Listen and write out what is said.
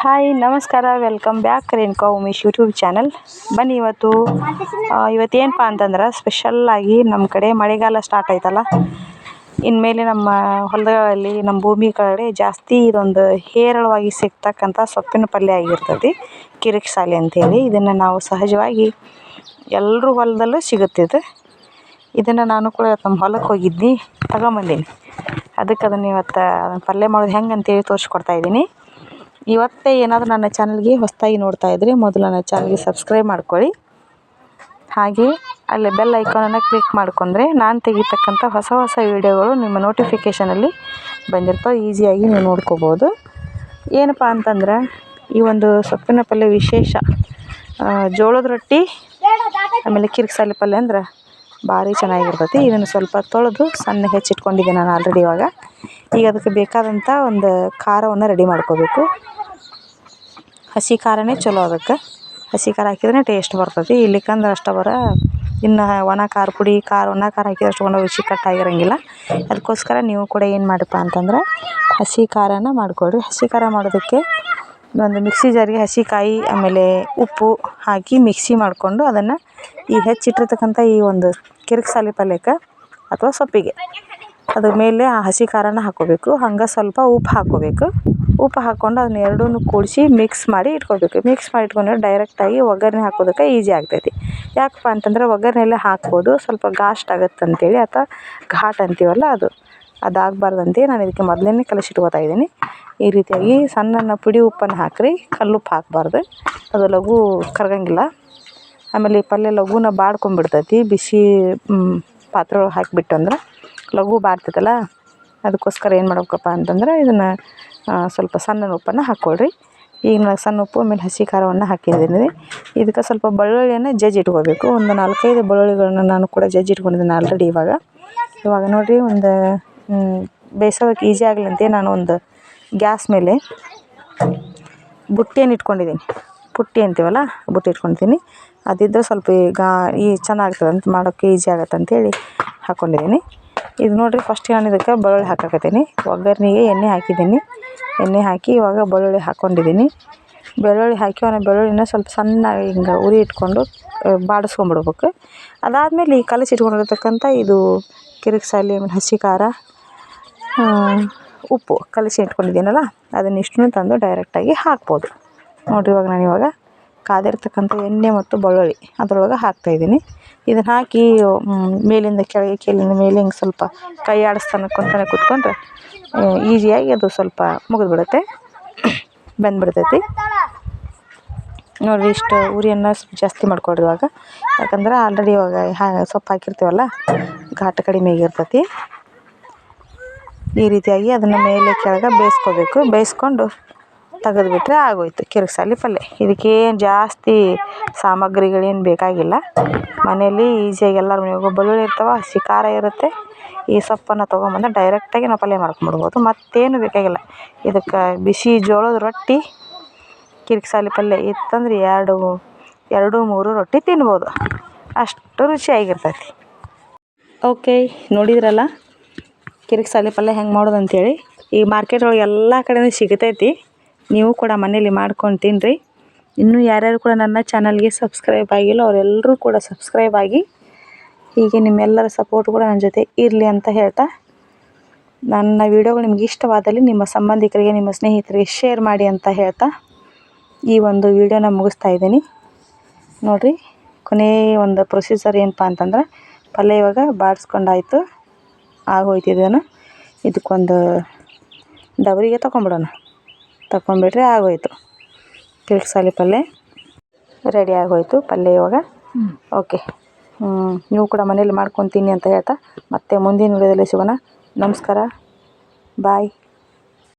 Hi ನಮಸ್ಕಾರ, welcome back Renuka Umesh YouTube channel. ಬನ್ನಿ ಇವತ್ತೇನಪ್ಪ ಅಂತಂದ್ರೆ ಸ್ಪೆಷಲ್ಲಾಗಿ ನಮ್ಮ ಕಡೆ ಮಳೆಗಾಲ ಸ್ಟಾರ್ಟ್ ಆಯ್ತಲ್ಲ. ಇನ್ಮೇಲೆ ನಮ್ಮ ಹೊಲಗಳಲ್ಲಿ ನಮ್ಮ ಭೂಮಿ ಕಡೆ ಜಾಸ್ತಿ ಇದೊಂದು ಹೇರಳವಾಗಿ ಸಿಗ್ತಕ್ಕಂಥ ಸೊಪ್ಪಿನ ಪಲ್ಯ ಆಗಿರ್ತದೆ, ಕಿರಿಕ್ಸಾಲಿ ಅಂಥೇಳಿ. ಇದನ್ನು ನಾವು ಸಹಜವಾಗಿ ಎಲ್ಲರೂ ಹೊಲದಲ್ಲೂ ಸಿಗುತ್ತಿದೆ. ಇದನ್ನು ನಾನು ಕೂಡ ನಮ್ಮ ಹೊಲಕ್ಕೆ ಹೋಗಿದ್ನಿ, ತಗೊಂಬಂದೀನಿ. ಅದನ್ನು ಇವತ್ತು ಪಲ್ಯ ಮಾಡೋದು ಹೆಂಗೆ ಅಂತೇಳಿ ತೋರಿಸ್ಕೊಡ್ತಾಯಿದ್ದೀನಿ. ಇವತ್ತೇ ಏನಾದರೂ ನನ್ನ ಚಾನಲ್ಗೆ ಹೊಸದಾಗಿ ನೋಡ್ತಾ ಇದ್ದರೆ ಮೊದಲು ನನ್ನ ಚಾನಲ್ಗೆ ಸಬ್ಸ್ಕ್ರೈಬ್ ಮಾಡ್ಕೊಳ್ಳಿ. ಹಾಗೆ ಅಲ್ಲಿ ಬೆಲ್ ಐಕಾನನ್ನು ಕ್ಲಿಕ್ ಮಾಡ್ಕೊಂಡ್ರೆ ನಾನು ತೆಗಿತಕ್ಕಂಥ ಹೊಸ ಹೊಸ ವೀಡಿಯೋಗಳು ನಿಮ್ಮ ನೋಟಿಫಿಕೇಷನಲ್ಲಿ ಬಂದಿರ್ತವೆ, ಈಸಿಯಾಗಿ ನೀವು ನೋಡ್ಕೋಬೋದು. ಏನಪ್ಪ ಅಂತಂದ್ರೆ ಈ ಒಂದು ಸೊಪ್ಪಿನ ಪಲ್ಯ ವಿಶೇಷ ಜೋಳದ ರೊಟ್ಟಿ ಆಮೇಲೆ ಕಿರಿಕ್ಸಾಲಿ ಪಲ್ಯ ಅಂದ್ರೆ ಭಾರಿ ಚೆನ್ನಾಗಿರ್ತೈತಿ. ಇದನ್ನು ಸ್ವಲ್ಪ ತೊಳೆದು ಸಣ್ಣಗೆ ಹೆಚ್ಚಿಟ್ಕೊಂಡಿದ್ದೆ ನಾನು ಆಲ್ರೆಡಿ. ಈಗ ಅದಕ್ಕೆ ಬೇಕಾದಂಥ ಒಂದು ಖಾರವನ್ನು ರೆಡಿ ಮಾಡ್ಕೋಬೇಕು. ಹಸಿ ಖಾರನೇ ಚಲೋ, ಅದಕ್ಕೆ ಹಸಿ ಖಾರ ಹಾಕಿದ್ರೆ ಟೇಸ್ಟ್ ಬರ್ತೈತಿ. ಇಲ್ಲಿಕಂದ್ರೆ ಅಷ್ಟು ಇನ್ನು ಒಣ ಖಾರ ಪುಡಿ ಒಣ ಖಾರ ಹಾಕಿದ್ರೆ ಅಷ್ಟು ರುಚಿ ಕಟ್ಟಾಗಿರೋಂಗಿಲ್ಲ. ಅದಕ್ಕೋಸ್ಕರ ನೀವು ಕೂಡ ಏನು ಮಾಡಪ್ಪ ಅಂತಂದ್ರೆ ಹಸಿ ಖಾರನ ಮಾಡಿಕೊಡ್ರಿ. ಹಸಿ ಖಾರ ಮಾಡೋದಕ್ಕೆ ಒಂದು ಮಿಕ್ಸಿ ಜಾರಿಗೆ ಹಸಿಕಾಯಿ ಆಮೇಲೆ ಉಪ್ಪು ಹಾಕಿ ಮಿಕ್ಸಿ ಮಾಡಿಕೊಂಡು ಅದನ್ನು ಈ ಹೆಚ್ಚಿಟ್ಟಿರ್ತಕ್ಕಂಥ ಈ ಒಂದು ಕಿರಿಕ್ಸಾಲಿ ಪಲ್ಯಕ್ಕೆ ಅಥವಾ ಸೊಪ್ಪಿಗೆ ಅದ್ರ ಮೇಲೆ ಆ ಹಸಿ ಖಾರನ ಹಾಕ್ಕೋಬೇಕು. ಹಂಗೆ ಸ್ವಲ್ಪ ಉಪ್ಪು ಹಾಕ್ಕೋಬೇಕು. ಉಪ್ಪು ಹಾಕ್ಕೊಂಡು ಅದನ್ನ ಎರಡನ್ನೂ ಕೂಡಿಸಿ ಮಿಕ್ಸ್ ಮಾಡಿ ಇಟ್ಕೋಬೇಕು. ಮಿಕ್ಸ್ ಮಾಡಿ ಇಟ್ಕೊಂಡ್ರೆ ಡೈರೆಕ್ಟಾಗಿ ಒಗ್ಗರಣೆ ಹಾಕೋದಕ್ಕೆ ಈಸಿ ಆಗ್ತೈತಿ. ಯಾಕಪ್ಪ ಅಂತಂದ್ರೆ ಒಗ್ಗರಣೆಯಲ್ಲೇ ಹಾಕ್ಬೋದು, ಸ್ವಲ್ಪ ಘಾಸ್ಟ್ ಆಗುತ್ತೆ ಅಂತೇಳಿ, ಅಥವಾ ಘಾಟ್ ಅಂತೀವಲ್ಲ ಅದಾಗಬಾರ್ದಂತೆ ನಾನು ಇದಕ್ಕೆ ಮೊದಲೇ ಕಲಸಿಟ್ಕೋತಾ ಇದ್ದೀನಿ. ಈ ರೀತಿಯಾಗಿ ಸಣ್ಣ ಪುಡಿ ಉಪ್ಪನ್ನು ಹಾಕಿರಿ, ಕಲ್ಲುಪ್ಪು ಹಾಕಬಾರ್ದು, ಅದು ಲಘು ಕರಗಂಗಿಲ್ಲ. ಆಮೇಲೆ ಈ ಪಲ್ಯ ಲಘುನ ಬಾಡ್ಕೊಂಡ್ಬಿಡ್ತೈತಿ. ಬಿಸಿ ಪಾತ್ರೆ ಒಳಗೆ ಹಾಕಿಬಿಟ್ಟು ಅಂದ್ರೆ ಲಘು ಬಾಡ್ತೈತಲ್ಲ. ಅದಕ್ಕೋಸ್ಕರ ಏನು ಮಾಡ್ಬೇಕಪ್ಪ ಅಂತಂದ್ರೆ ಇದನ್ನು ಸ್ವಲ್ಪ ಸಣ್ಣ ಉಪ್ಪನ್ನು ಹಾಕ್ಕೊಳ್ರಿ. ಈಗ ನಾನು ಸಣ್ಣ ಉಪ್ಪು ಆಮೇಲೆ ಹಸಿ ಖಾರವನ್ನು ಹಾಕಿದ್ದೀನಿ. ಇದಕ್ಕೆ ಸ್ವಲ್ಪ ಬೆಳ್ಳುಳ್ಳಿಯನ್ನು ಜಜ್ಜಿ ಇಟ್ಕೋಬೇಕು. ಒಂದು 4-5 ಬೆಳ್ಳುಳ್ಳಿಗಳನ್ನ ನಾನು ಕೂಡ ಜಜ್ಜಿ ಇಟ್ಕೊಂಡಿದ್ದೀನಿ ಆಲ್ರೆಡಿ. ಇವಾಗ ನೋಡಿರಿ, ಒಂದು ಬೇಯಿಸೋದಕ್ಕೆ ಈಸಿ ಆಗಲಿ ಅಂತ ನಾನು ಒಂದು ಗ್ಯಾಸ್ ಮೇಲೆ ಬುಟ್ಟಿಯನ್ನು ಇಟ್ಕೊಂಡಿದ್ದೀನಿ. ಪುಟ್ಟಿ ಅಂತೀವಲ್ಲ, ಬುಟ್ಟಿ ಇಟ್ಕೊಳ್ತೀನಿ. ಅದಿದ್ದರೆ ಸ್ವಲ್ಪ ಈ ಚೆನ್ನಾಗ್ತದೆ ಅಂತ ಮಾಡೋಕ್ಕೆ ಈಸಿ ಆಗುತ್ತೆ ಅಂಥೇಳಿ ಹಾಕ್ಕೊಂಡಿದ್ದೀನಿ. ಇದು ನೋಡಿರಿ, ಫಸ್ಟ್ ನಾನು ಇದಕ್ಕೆ ಬೆಳ್ಳುಳ್ಳಿ ಹಾಕಕತ್ತೀನಿ. ಒಗ್ಗರಣೆಗೆ ಎಣ್ಣೆ ಹಾಕಿದ್ದೀನಿ. ಎಣ್ಣೆ ಹಾಕಿ ಇವಾಗ ಬೆಳ್ಳುಳ್ಳಿ ಹಾಕ್ಕೊಂಡಿದ್ದೀನಿ. ಬೆಳ್ಳುಳ್ಳಿ ಹಾಕಿ ಬೆಳ್ಳುಳ್ಳಿನ ಸ್ವಲ್ಪ ಸಣ್ಣಗೆ ಹಿಂಗೆ ಉರಿ ಇಟ್ಕೊಂಡು ಬಾಡಿಸ್ಕೊಂಬಿಡ್ಬೇಕು. ಅದಾದಮೇಲೆ ಈ ಕಲಸಿಟ್ಕೊಂಡಿರ್ತಕ್ಕಂಥ ಇದು ಕಿರಿಕ್ಸಾಲಿ ಆಮೇಲೆ ಹಸಿ ಖಾರ ಉಪ್ಪು ಕಲಸಿ ಇಟ್ಕೊಂಡಿದ್ದೀನಲ್ಲ, ಅದನ್ನಿಷ್ಟನ್ನು ತಂದು ಡೈರೆಕ್ಟಾಗಿ ಹಾಕ್ಬೋದು. ನೋಡಿರಿ, ಇವಾಗ ಕಾದಿರ್ತಕ್ಕಂಥ ಎಣ್ಣೆ ಮತ್ತು ಬೆಳ್ಳುಳ್ಳಿ ಅದರೊಳಗೆ ಹಾಕ್ತಾಯಿದ್ದೀನಿ. ಇದನ್ನು ಹಾಕಿ ಮೇಲಿಂದ ಕೆಳಗೆ ಕೆಳಗಿಂದ ಮೇಲೆ ಹಿಂಗೆ ಸ್ವಲ್ಪ ಕೈ ಆಡಿಸ್ತಾನೆ ಕೂತ್ಕೊಂಡ್ರೆ ಈಸಿಯಾಗಿ ಅದು ಸ್ವಲ್ಪ ಮುಗಿದ್ಬಿಡುತ್ತೆ, ಬೆಂದ್ಬಿಡ್ತೈತಿ. ನೋಡಿರಿ, ಇಷ್ಟು ಉರಿಯನ್ನು ಜಾಸ್ತಿ ಮಾಡ್ಕೊಳ್ರಿ ಇವಾಗ. ಯಾಕಂದ್ರೆ ಆಲ್ರೆಡಿ ಸೊಪ್ಪು ಹಾಕಿರ್ತೀವಲ್ಲ, ಘಾಟ್ ಕಡಿಮೆ ಆಗಿರ್ತೈತಿ. ಈ ರೀತಿಯಾಗಿ ಅದನ್ನು ಮೇಲೆ ಕೆಳಗೆ ಬೇಯಿಸ್ಕೋಬೇಕು. ಬೇಯಿಸ್ಕೊಂಡು ತೆಗೆದುಬಿಟ್ರೆ ಆಗೋಯ್ತು ಕಿರಿಕ್ಸಾಲಿ ಪಲ್ಯ. ಇದಕ್ಕೇನು ಜಾಸ್ತಿ ಸಾಮಗ್ರಿಗಳೇನು ಬೇಕಾಗಿಲ್ಲ. ಮನೆಯಲ್ಲಿ ಈಸಿಯಾಗಿ ಎಲ್ಲರ ಮನೆಯಾಗೂ ಬೆಳ್ಳುಳ್ಳಿ ಇರ್ತವೆ, ಹಸಿ ಖಾರ ಇರುತ್ತೆ. ಈ ಸೊಪ್ಪನ್ನು ತೊಗೊಂಬಂದು ಡೈರೆಕ್ಟಾಗಿ ನಾವು ಪಲ್ಯ ಮಾಡ್ಕೊಂಬಿಡ್ಬೋದು, ಮತ್ತೇನು ಬೇಕಾಗಿಲ್ಲ. ಇದಕ್ಕೆ ಬಿಸಿ ಜೋಳದ ರೊಟ್ಟಿ ಕಿರಿಕ್ಸಾಲಿ ಪಲ್ಯ ಇತ್ತಂದ್ರೆ 2-3 ರೊಟ್ಟಿ ತಿನ್ಬೋದು, ಅಷ್ಟು ರುಚಿಯಾಗಿರ್ತೈತಿ. ಓಕೆ, ನೋಡಿದ್ರಲ್ಲ ಕಿರಿಕ್ಸಾಲಿ ಪಲ್ಯ ಹೆಂಗೆ ಮಾಡೋದು ಅಂಥೇಳಿ. ಈ ಮಾರ್ಕೆಟ್ ಒಳಗೆ ಎಲ್ಲ ಕಡೆಯೂ ಸಿಗ್ತೈತಿ. ನೀವು ಕೂಡ ಮನೇಲಿ ಮಾಡ್ಕೊಂಡು ತಿನ್ನಿರಿ. ಇನ್ನೂ ಯಾರ್ಯಾರು ಕೂಡ ನನ್ನ ಚಾನಲ್ಗೆ ಸಬ್ಸ್ಕ್ರೈಬ್ ಆಗಿಲ್ಲ ಅವರೆಲ್ಲರೂ ಕೂಡ ಸಬ್ಸ್ಕ್ರೈಬ್ ಆಗಿ, ಹೀಗೆ ನಿಮ್ಮೆಲ್ಲರ ಸಪೋರ್ಟ್ ಕೂಡ ನನ್ನ ಜೊತೆ ಇರಲಿ ಅಂತ ಹೇಳ್ತಾ, ನನ್ನ ವೀಡಿಯೋಗಳು ನಿಮ್ಗೆ ಇಷ್ಟವಾದಲ್ಲಿ ನಿಮ್ಮ ಸಂಬಂಧಿಕರಿಗೆ ನಿಮ್ಮ ಸ್ನೇಹಿತರಿಗೆ ಶೇರ್ ಮಾಡಿ ಅಂತ ಹೇಳ್ತಾ ಈ ಒಂದು ವೀಡಿಯೋನ ಮುಗಿಸ್ತಾ ಇದ್ದೀನಿ. ನೋಡಿರಿ, ಕೊನೆಯ ಒಂದು ಪ್ರೊಸೀಜರ್ ಏನಪ್ಪ ಅಂತಂದ್ರೆ ಪಲ್ಯ ಇವಾಗ ಬಾಡಿಸ್ಕೊಂಡಾಯ್ತು, ಆಗೋಯ್ತು. ಇದಕ್ಕೊಂದು ಡಬರಿಗೆ ತಗೊಂಬಿಟ್ರೆ ಆಗೋಯ್ತು. ಕಿರಿಕ್ಸಾಲಿ ಪಲ್ಯ ರೆಡಿ ಆಗೋಯ್ತು. ಪಲ್ಯ ಇವಾಗ ಓಕೆ. ನೀವು ಕೂಡ ಮನೇಲಿ ಮಾಡ್ಕೊಂಡು ತಿನ್ನಿ ಅಂತ ಹೇಳ್ತಾ ಮತ್ತೆ ಮುಂದಿನ ವಿಡಿಯೋದಲ್ಲಿ ಸಿಗೋಣ. ನಮಸ್ಕಾರ, ಬಾಯ್.